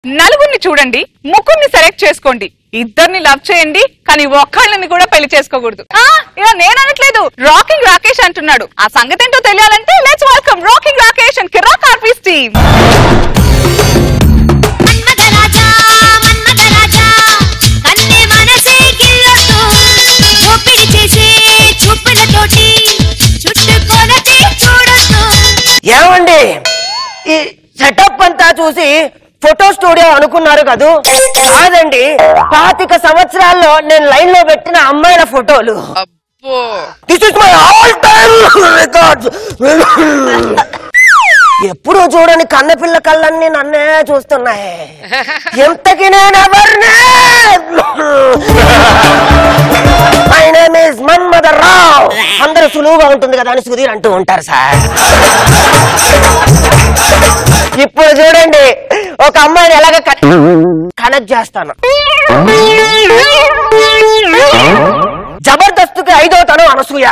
నలుగురిని చూడండి, ముగ్గురిని సెలెక్ట్ చేసుకోండి, ఇద్దరిని లవ్ చేయండి, కానీ ఒక్కళ్ళని కూడా పెళ్లి చేసుకోకూడదు. ఇలా నేను అనట్లేదు, రాకింగ్ రాకేష్ అంటున్నాడు. ఆ సంగతి ఏంటో తెలియాలంటే let's welcome rocking Rakesh and Kiraak RPs team. ఏమండి, ఈ సెటప్ అంతా చూసి ఫోటో స్టూడియో అనుకున్నారు కదూ? కాదండి, 25 సంవత్సరాల్లో నేను లైన్ లో పెట్టిన అమ్మాయిల ఫోటోలు. This is my all time records. ఎప్పుడు చూడని కన్నపిల్ల కళ్ళన్నీ నన్నే చూస్తున్నాయి. ఎంతకి నేను ఎవరిని? My name is Manmathar Rao. అందరూ సులువుగా ఉంటుంది కదా అని సుధీర్ అంటూ ఉంటారు సార్. ఇప్పుడు చూడండి, ఒక అమ్మాయిని ఎలాగ కనెక్ట్ చేస్తాను. జబర్దస్త్కి 5వ తను అనసూయ.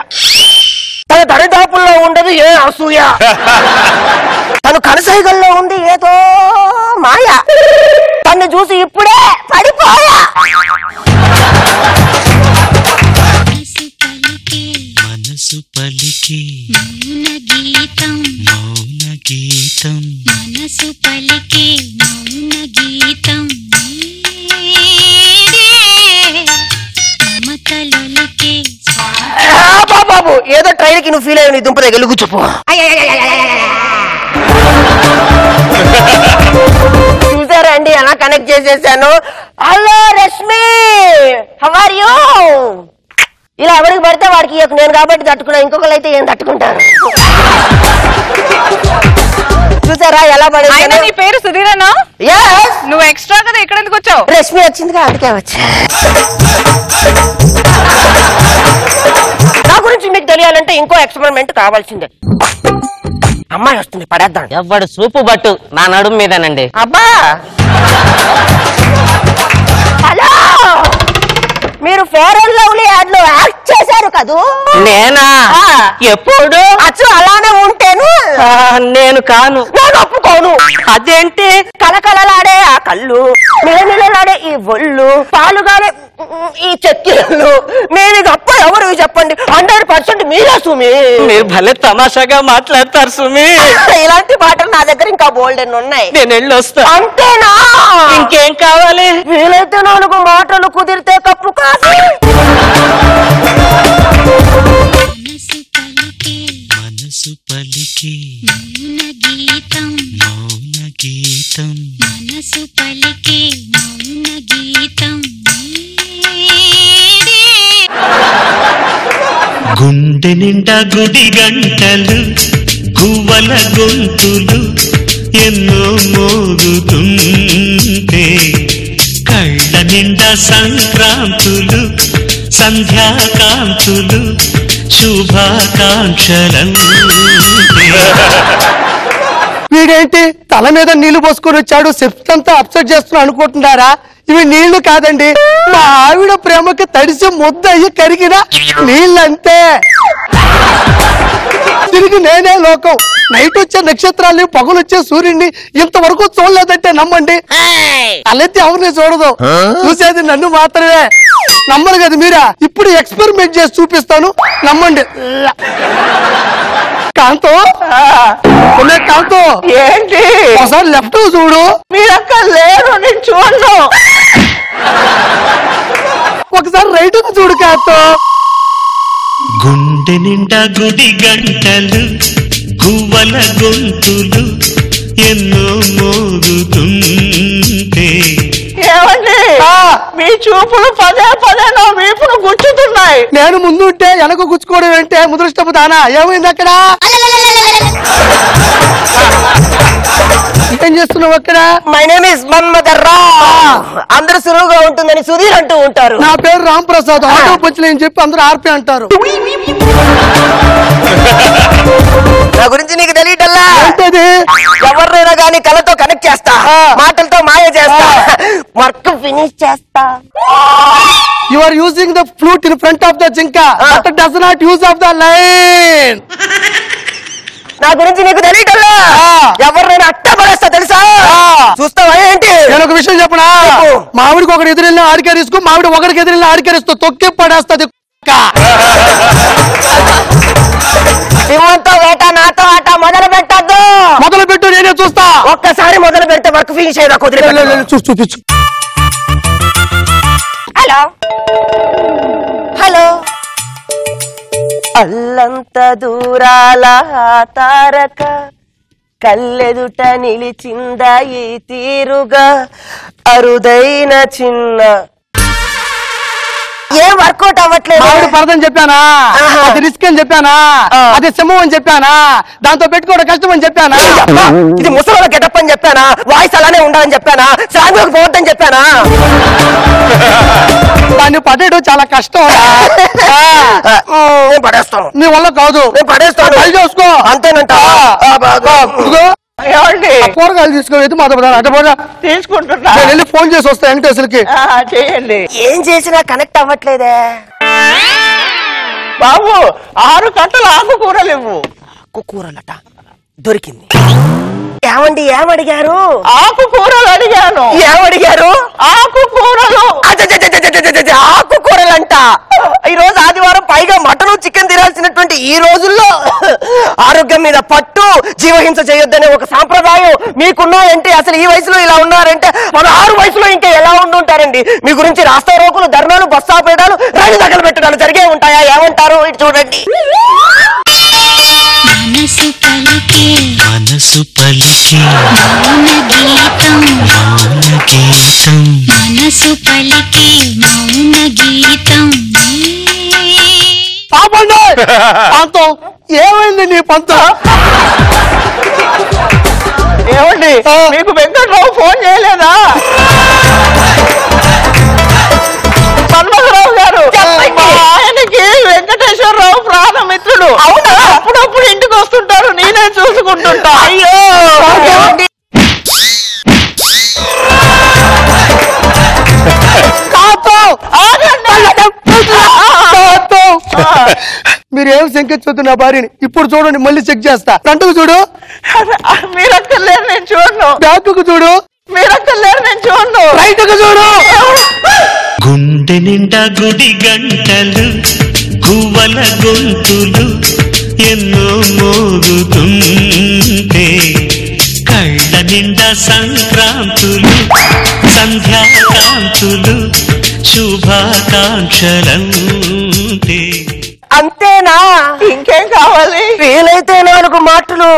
తన దరిదాపుల్లో ఉండదు ఏ అసూయ. తను కనసైగల్లో ఉంది ఏదో మాయ. తను చూసి ఇప్పుడే పడిపోయా. మనసు పలికి మౌన గీతం, మౌన గీతం, మనసు పలికి మౌన గీతం, మమతలొలికి. బాబు, ఏదో ట్రైన్ కి నువ్వు ఫీల్ అయ్యి నీ దుంప దగ్గర కూర్చోపో. చూసారండి ఎలా కనెక్ట్ చేసేసాను. Hello Rashmi, how are you? ఇలా ఎవరికి పడితే వాడికి నేను కాబట్టి తట్టుకున్నా, ఇంకొకరు అయితే ఏం తట్టుకుంటారు. చూసారా ఎలా పడేది? నీ పేరు సుధీరేనా? నువ్వు ఎక్స్ట్రా కదా, ఇక్కడ ఎందుకు వచ్చావు? రష్మి వచ్చిందిగా, అందుకే వచ్చా. నా గురించి మీకు తెలియాలంటే ఇంకో ఎక్స్పెరిమెంట్ కావాల్సిందే. అమ్మాయి వస్తుంది, పడేద్దాం. ఎవడు సూపు బట్టు నా నడుము మీదనండి. అబ్బా, హలో, మీరు ఫేర్ అండ్ లవ్లీ యాడ్ లో యాక్ట్ చేశారు కదూ? నేనా? ఎప్పుడు? అచ్చు అలానే ఉంటేను. నేను కాను. నేను ఒప్పుకోను. అదేంటి? కలకలలాడే ఆ కళ్ళు, నిలనిలలాడే ఈ ఒళ్ళు, పాలుగానే ఈ చెక్కిళ్ళు, మీరు తప్ప ఎవరు చెప్పండి? 100% మీరే సుమి. మీరు భలే తమాషాగా మాట్లాడతారు సుమి. ఇలాంటి మాటలు నా దగ్గర ఇంకా బోల్డెన్ ఉన్నాయి. నేను వెళ్ళి వస్తా. అంతేనా? ఇంకేం కావాలి? వీలైతే 4 మాటలు కుదిరితే కప్పు కాదు. మనసు పలికి మౌన గీతం, మౌన గీతం, మనసు పలికి మౌన గీతం. గుండె నిండా గుడి గంటలు, గువ్వల గొంతులు ఎన్నో మోగుతుంటే, కళ్ళ నిండా సంక్రాంతులు, సంధ్యాకాంతులు, శుభాకాంక్షలంటే. వీడేంటి తల మీద నీళ్లు పోసుకొని వచ్చాడు, సెప్ట్ అంతా అప్సెట్ చేస్తున్నా అనుకుంటున్నారా? ఇవి నీళ్లు కాదండి, మా ఆవిడ ప్రేమకి తడిసి ముద్ద అయ్యి కరిగిన నీళ్ళంతే. తిరిగి నేనే లోకం. నైట్ వచ్చే నక్షత్రాల్ని, పగలు వచ్చే సూర్యుడిని ఇంతవరకు చూడలేదంటే నమ్మండి. అలెత్తి ఎవరిని చూడదు, చూసేది నన్ను మాత్రమే. నమ్మరు కదా మీరా? ఇప్పుడు ఎక్స్పెరిమెంట్ చేసి చూపిస్తాను, నమ్మండి. కాంతో, కాంతో, ఏంటి? ఒకసారి లెఫ్ట్ చూడు. మీరక్క లేరు, నేను చూడను. ఒకసారి రైట్ చూడు కాంతో. గుండె నిండా గుడి గంటలు, గువ్వల గొంతులు ఎన్నో మోగుతుంటే. ఏమండి, మీ చూపులు పదే పదే నా వీపును గుచ్చుతున్నాయి. నేను ముందు ఉంటే వెనక గుచ్చుకోవడం ఏంటే ముదృష్టపు దానా? ఏమైంది అక్కడ? ఏం చేస్తున్నావు అక్కడ? My name is Manmathar Rao. అందరూ సులువుగా ఉంటుందని సుధీర్ అంటూ ఉంటారు. నా పేరు రామ్ ప్రసాద్. ఆటో పంచులేని చెప్పి అందరూ ఆర్పి అంటారు. నా గురించి నీకు తెలియటల్లా? ఏంటది? ఎవరినైనా గానీ కళతో కనెక్ట్ చేస్తా, మాటలతో మాయ చేస్తా, వర్క్ ఫినిష్ చేస్తా. You are using the flute in front of the jinka, but it does not use of the line. నా గురించి నీకు తెలియటల్లా? ఎవరినైనా అట్ట పడేస్తా తెలుసా? చూస్తావా? ఏంటి? నేను ఒక విషయం చెప్పనా, మామిడికి ఒకటి ఎదురెళ్ళిన ఆడికేరిస్తూ మామిడి ఒకరికి ఎదురెళ్ళిన ఆడికేరిస్తూ తొక్కి పడేస్తుంది. శివంతో వేట నాతో ఆట మొదలు పెట్టద్దు. మొదలు పెట్టు, నేనే చూస్తా. ఒక్కసారి మొదలు పెడితే వర్క్ ఫినిష్ అయ్యేదా కుదిరి చూపించు. Hello hello. అల్లంత దూరాల తారక కళ్ళెదుట నిలిచిందా ఈ తీరుగా అరుదైన చిన్న. ఏం వర్కౌట్ అవ్వట్లేదు. మామిడి పరదని చెప్పానా, అది రిస్క్ అని చెప్పానా, అది సింహం అని చెప్పానా, దాంతో పెట్టుకోవడం కష్టం అని చెప్పానా, ఇది ముసలి గెటప్ అని చెప్పానా, వాయిస్ అలానే ఉండాలని చెప్పానా, సాంగ్ పోవద్దని చెప్పానా. దాన్ని పడేయడం చాలా కష్టం. నేను పడేస్తాను. నీ వల్ల కాదు. నేను పడేస్తాను. ట్రై చేసుకో. అంతేనంట. కూరగాయలు తీసుకోలేదు మాతో అటు తీసుకుంటున్నా. వెళ్ళి ఫోన్ చేసి వస్తా వెంకటేశ్వరికి. చేయండి ఏం చేసినా కనెక్ట్ అవ్వట్లేదే బాబు. 6 కట్టలు ఆకుకూరలు ఇవ్వు. కూరలట దొరికింది. ఏమండి ఏమడిగారు? ఆకుకూరలు అడిగాను. ఏమడిగారు? ఆకుకూరలు. ఆకుకూరలంట. ఈ రోజు ఆదివారం, పైగా మటన్ చికెన్ తినాల్సినటువంటి ఈ రోజుల్లో ఆరోగ్యం మీద పట్టు, జీవహింస చేయొద్దనే ఒక సాంప్రదాయం మీకున్నాయంటే, అసలు ఈ వయసులో ఇలా ఉన్నారంటే మన 6 వయసులో ఇంకా ఎలా ఉండుంటారండి? మీ గురించి రాస్తా రోకులు, ధర్నాలు, బస్తా పేడాలు, రైలు దగ్గర పెట్టడాలు జరిగే ఉంటాయా? ఏమంటారు? ఇటు చూడండి. మనసు పలికే మౌన గీతం, మనసు పలికే మౌన గీతం. పంతం ఏమైంది నీ పంతం? ఏమండి, మీకు వెంకటరావు ఫోన్ చేయలేదా? మన్మథరావు గారు, ఆయనకి వెంకటేశ్వరరావు ప్రాణమిత్రుడు. అవునా? అప్పుడప్పుడు ఇంటికి వస్తుంటారు, నేనే చూసుకుంటుంటా. అయ్యో మీరేం శంకించొద్దు నా భార్యని. ఇప్పుడు చూడండి, మళ్ళీ చెక్ చేస్తా. ఫ్రంట్కు చూడు. మీరక్కర్లేరు, నేను చూడను. బ్యాక్కు చూడు. మీరక్కర్లేరు, నేను చూడను. రైట్కు చూడు. గుండె నిండా గుడి గంటలు, గువ్వల గొంతులు ఎన్నో మోగుతుంటే, కళ్ళ నిండా సంక్రాంతులు, సంధ్యాకాంతులు, శుభాకాంక్షలంటే. అంతేనా? ఇంకేం కావాలి? వీలైతే 4 మాటలు,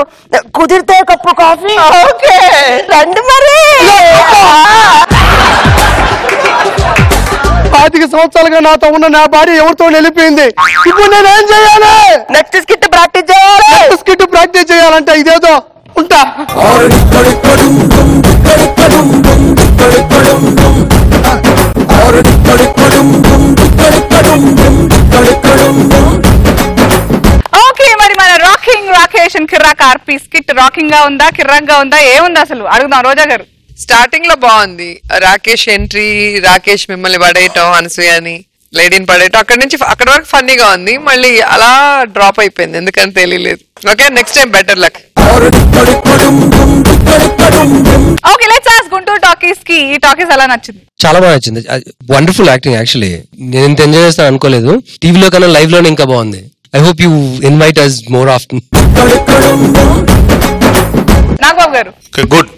కుదిరితే కప్పు కాఫీ. ఓకే, రండి మరి. 25 సంవత్సరాలుగా నాతో ఉన్న నా భార్య ఎవరితో వెళ్ళిపోయింది. ఇప్పుడు నేనేం చేయాలి? నెక్స్ట్ స్కిట్ ప్రాక్టీస్ చేయాలి. స్కిట్ ప్రాక్టీస్ చేయాలంటే ఇదేదో ఉంటా. ఓకే, మరి మన rocking Rakesh and Kirrak RP skit rocking గా ఉందా, కిర్రాక్ గా ఉందా, ఏముంది అసలు అడుగుదాం రోజా గారు. స్టార్టింగ్ లో బాగుంది. రాకేష్ ఎంట్రీ, రాకేష్ మిమ్మల్ని పడేయటం, అనసూయని లేడీని పడేయటం, అక్కడ వరకు ఫన్నీగా ఉంది. మళ్ళీ అలా డ్రాప్ అయిపోయింది, ఎందుకని తెలియలేదు. Okay, next time better luck. Okay, let's ask Guntur talkies కి ఈ టాకీస్ ఎలా నచ్చింది? చాలా బాగా నచ్చింది. Wonderful acting. యాక్చువల్లీ నేను ఇంత ఎంజాయ్ చేస్తాను అనుకోలేదు. టీవీలో కన్నా లైవ్ లోనే ఇంకా బాగుంది. I hope you invite us more often. Nagababu గారు గుడ్.